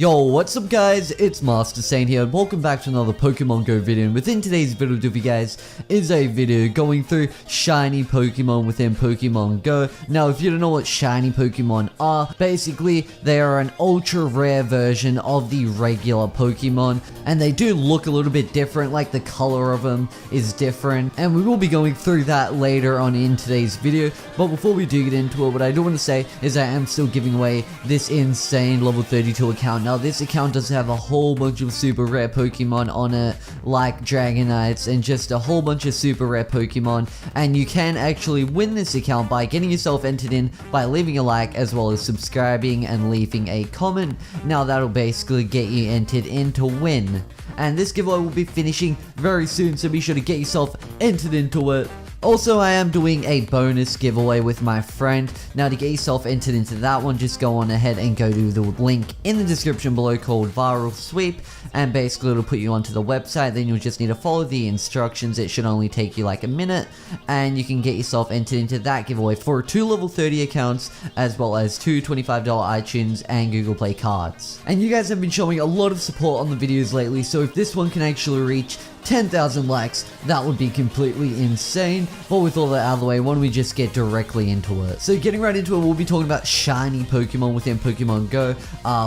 Yo, what's up guys, it's Master Saint here and welcome back to another Pokemon Go video. And within today's video for you guys is a video going through shiny Pokemon within Pokemon Go. Now if you don't know what shiny Pokemon are, basically they are an ultra rare version of the regular Pokemon, and they do look a little bit different, like the color of them is different, and we will be going through that later on in today's video. But before we do get into it, what I do want to say is I am still giving away this insane level 32 account. Now this account does have a whole bunch of super rare Pokemon on it, like Dragonites and just a whole bunch of super rare Pokemon, and you can actually win this account by getting yourself entered in by leaving a like as well as subscribing and leaving a comment. Now that'll basically get you entered in to win, and this giveaway will be finishing very soon, so be sure to get yourself entered into it. Also, I am doing a bonus giveaway with my friend. Now to get yourself entered into that one, just go on ahead and go to the link in the description below called Viral Sweep, and basically it'll put you onto the website. Then you'll just need to follow the instructions. It should only take you like a minute, and you can get yourself entered into that giveaway for 2 level 30 accounts as well as 2 $25 iTunes and Google Play cards. And you guys have been showing a lot of support on the videos lately, so if this one can actually reach 10,000 likes, that would be completely insane. But with all that out of the way, why don't we just get directly into it? So getting right into it, we'll be talking about shiny Pokemon within Pokemon Go.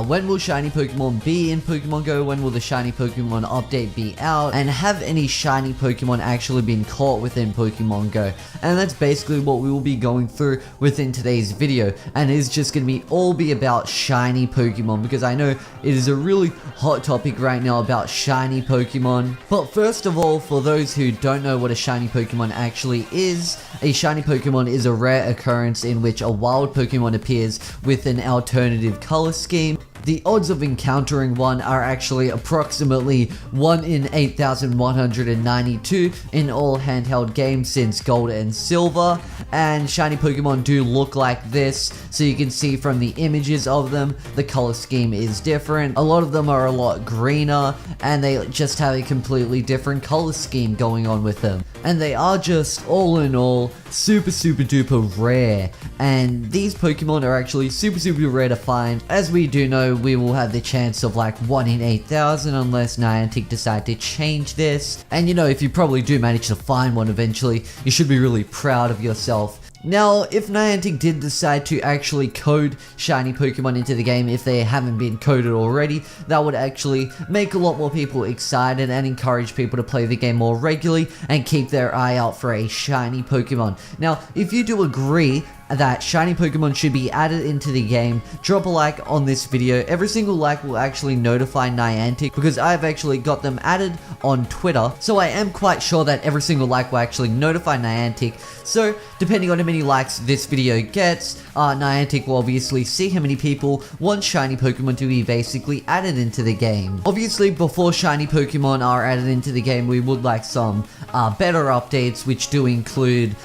When will shiny Pokemon be in Pokemon Go? When will the shiny Pokemon update be out? And have any shiny Pokemon actually been caught within Pokemon Go? And that's basically what we will be going through within today's video. And it's just going to all be about shiny Pokemon, because I know it is a really hot topic right now about shiny Pokemon. But first of all, for those who don't know what a shiny Pokemon actually is, a shiny Pokemon is a rare occurrence in which a wild Pokemon appears with an alternative color scheme. The odds of encountering one are actually approximately 1 in 8,192 in all handheld games since Gold and Silver, and shiny Pokemon do look like this, so you can see from the images of them, the color scheme is different. A lot of them are a lot greener, and they just have a completely different color scheme going on with them. And they are just, all in all, super duper rare. And these Pokemon are actually super rare to find. As we do know, we will have the chance of like 1 in 8,000 unless Niantic decide to change this. And you know, if you probably do manage to find one eventually, you should be really proud of yourself. Now, if Niantic did decide to actually code shiny Pokemon into the game, if they haven't been coded already, that would actually make a lot more people excited and encourage people to play the game more regularly and keep their eye out for a shiny Pokemon. Now, if you do agree that shiny Pokemon should be added into the game, drop a like on this video. Every single like will actually notify Niantic, because I've actually got them added on Twitter, so I am quite sure that every single like will actually notify Niantic. So depending on how many likes this video gets, Niantic will obviously see how many people want shiny Pokemon to be basically added into the game. Obviously, before shiny Pokemon are added into the game, we would like some better updates, which do include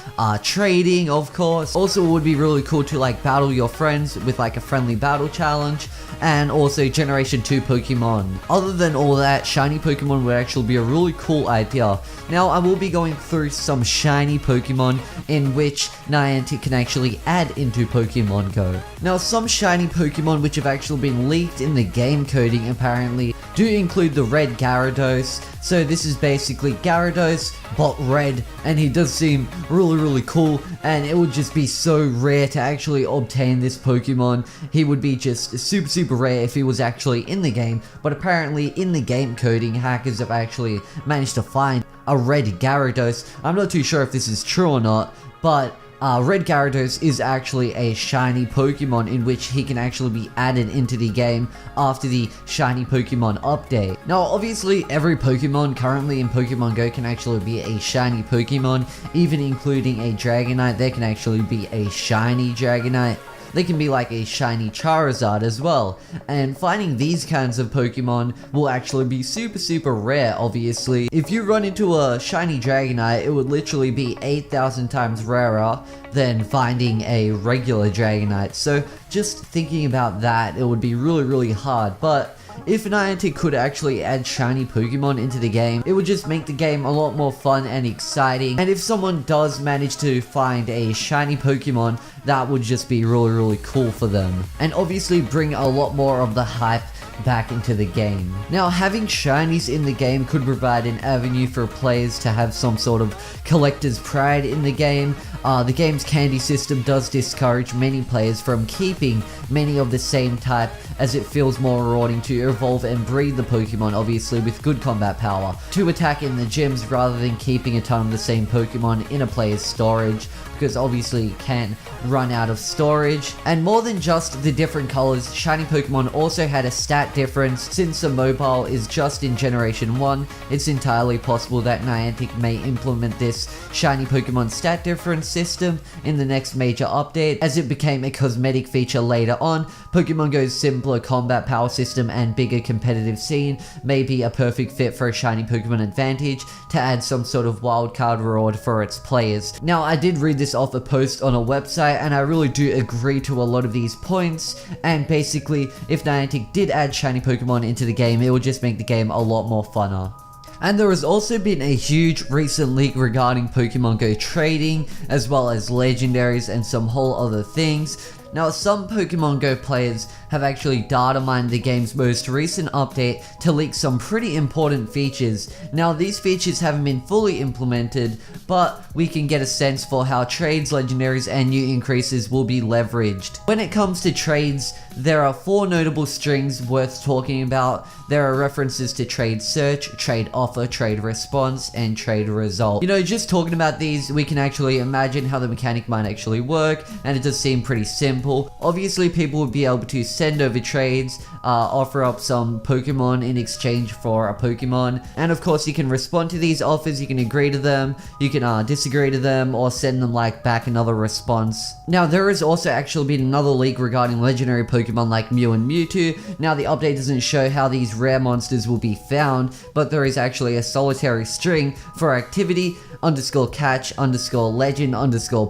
trading, of course. Also, it would be really cool to like battle your friends with like a friendly battle challenge, and also Generation 2 Pokemon. Other than all that, shiny Pokemon would actually be a really cool idea. Now, I will be going through some shiny Pokemon in which Niantic can actually add into Pokemon Go. Now, some shiny Pokemon which have actually been leaked in the game coding apparently do include the red Gyarados. So this is basically Gyarados, but red, and he does seem really cool, and it would just be so rare to actually obtain this Pokemon. He would be just super rare if he was actually in the game, but apparently in the game coding, hackers have actually managed to find a red Gyarados. I'm not too sure if this is true or not, but Red Gyarados is actually a shiny Pokemon in which he can actually be added into the game after the shiny Pokemon update. Now, obviously, every Pokemon currently in Pokemon Go can actually be a shiny Pokemon, even including a Dragonite. There can actually be a shiny Dragonite. They can be like a shiny Charizard as well, and finding these kinds of Pokemon will actually be super rare. Obviously, if you run into a shiny Dragonite, it would literally be 8,000 times rarer than finding a regular Dragonite. So just thinking about that, it would be really hard. But if Niantic could actually add shiny Pokemon into the game, it would just make the game a lot more fun and exciting. And if someone does manage to find a shiny Pokemon, that would just be really cool for them, and obviously bring a lot more of the hype back into the game. Now, having shinies in the game could provide an avenue for players to have some sort of collector's pride in the game. The game's candy system does discourage many players from keeping many of the same type, as it feels more rewarding to evolve and breed the Pokemon, obviously with good combat power, to attack in the gyms rather than keeping a ton of the same Pokemon in a player's storage, because obviously you can't run out of storage. And more than just the different colors, shiny Pokemon also had a stat difference. Since the mobile is just in Generation 1, it's entirely possible that Niantic may implement this shiny Pokemon stat difference system in the next major update, as it became a cosmetic feature later on. Pokemon Go's simpler combat power system and bigger competitive scene may be a perfect fit for a shiny Pokemon advantage to add some sort of wildcard reward for its players. Now, I did read this off a post on a website, and I really do agree to a lot of these points, and basically if Niantic did add shiny Pokemon into the game, it would just make the game a lot more funner. And there has also been a huge recent leak regarding Pokemon Go trading, as well as legendaries and some whole other things. Now, some Pokemon Go players have actually data mined the game's most recent update to leak some pretty important features. Now, these features haven't been fully implemented, but we can get a sense for how trades, legendaries, and new increases will be leveraged. When it comes to trades, there are 4 notable strings worth talking about. There are references to trade search, trade offer, trade response, and trade result. You know, just talking about these, we can actually imagine how the mechanic might actually work, and it does seem pretty simple. Obviously, people would be able to send over trades, offer up some Pokemon in exchange for a Pokemon, and of course you can respond to these offers, you can agree to them, you can disagree to them, or send them back another response. Now, there has also actually been another leak regarding legendary Pokemon like Mew and Mewtwo. Now, the update doesn't show how these rare monsters will be found, but there is actually a solitary string for activity _catch _legend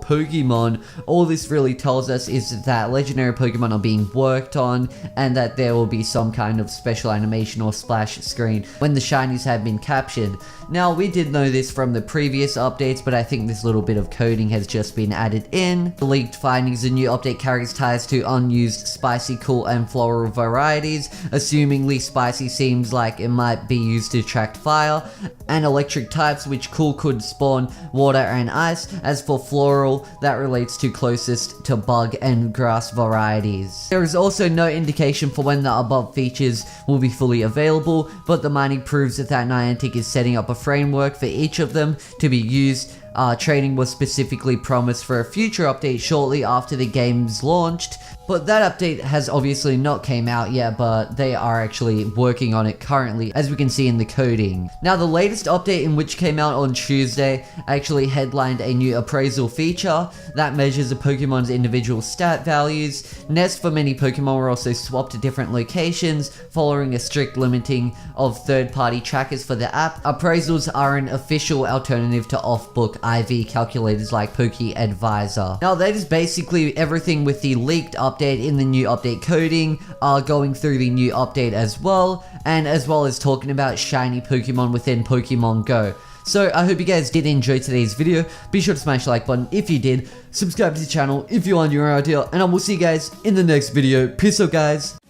_Pokemon. All this really tells us is that legendary Pokemon are being worked on, and that there will be some kind of special animation or splash screen when the shinies have been captured. Now, we did know this from the previous updates, but I think this little bit of coding has just been added in. The leaked findings, the new update carries ties to unused spicy, cool, and floral varieties. Assumingly spicy seems like it might be used to attract fire, and electric types, which cool could spawn water and ice. As for floral, that relates to closest to bug and grass varieties. There is also no indication for when the above features will be fully available, but the mining proves that Niantic is setting up a framework for each of them to be used. Training was specifically promised for a future update shortly after the game's launched, but that update has obviously not came out yet, but they are actually working on it currently, as we can see in the coding. Now, the latest update, in which came out on Tuesday, actually headlined a new appraisal feature that measures a Pokemon's individual stat values. Nests for many Pokemon were also swapped to different locations, following a strict limiting of third-party trackers for the app. Appraisals are an official alternative to off-book IV calculators like Poke Advisor. Now, that is basically everything with the leaked update in the new update coding, going through the new update as well, and as well as talking about shiny Pokemon within Pokemon Go. So I hope you guys did enjoy today's video. Be sure to smash the like button if you did, subscribe to the channel if you are new around here, and I will see you guys in the next video. Peace out, guys.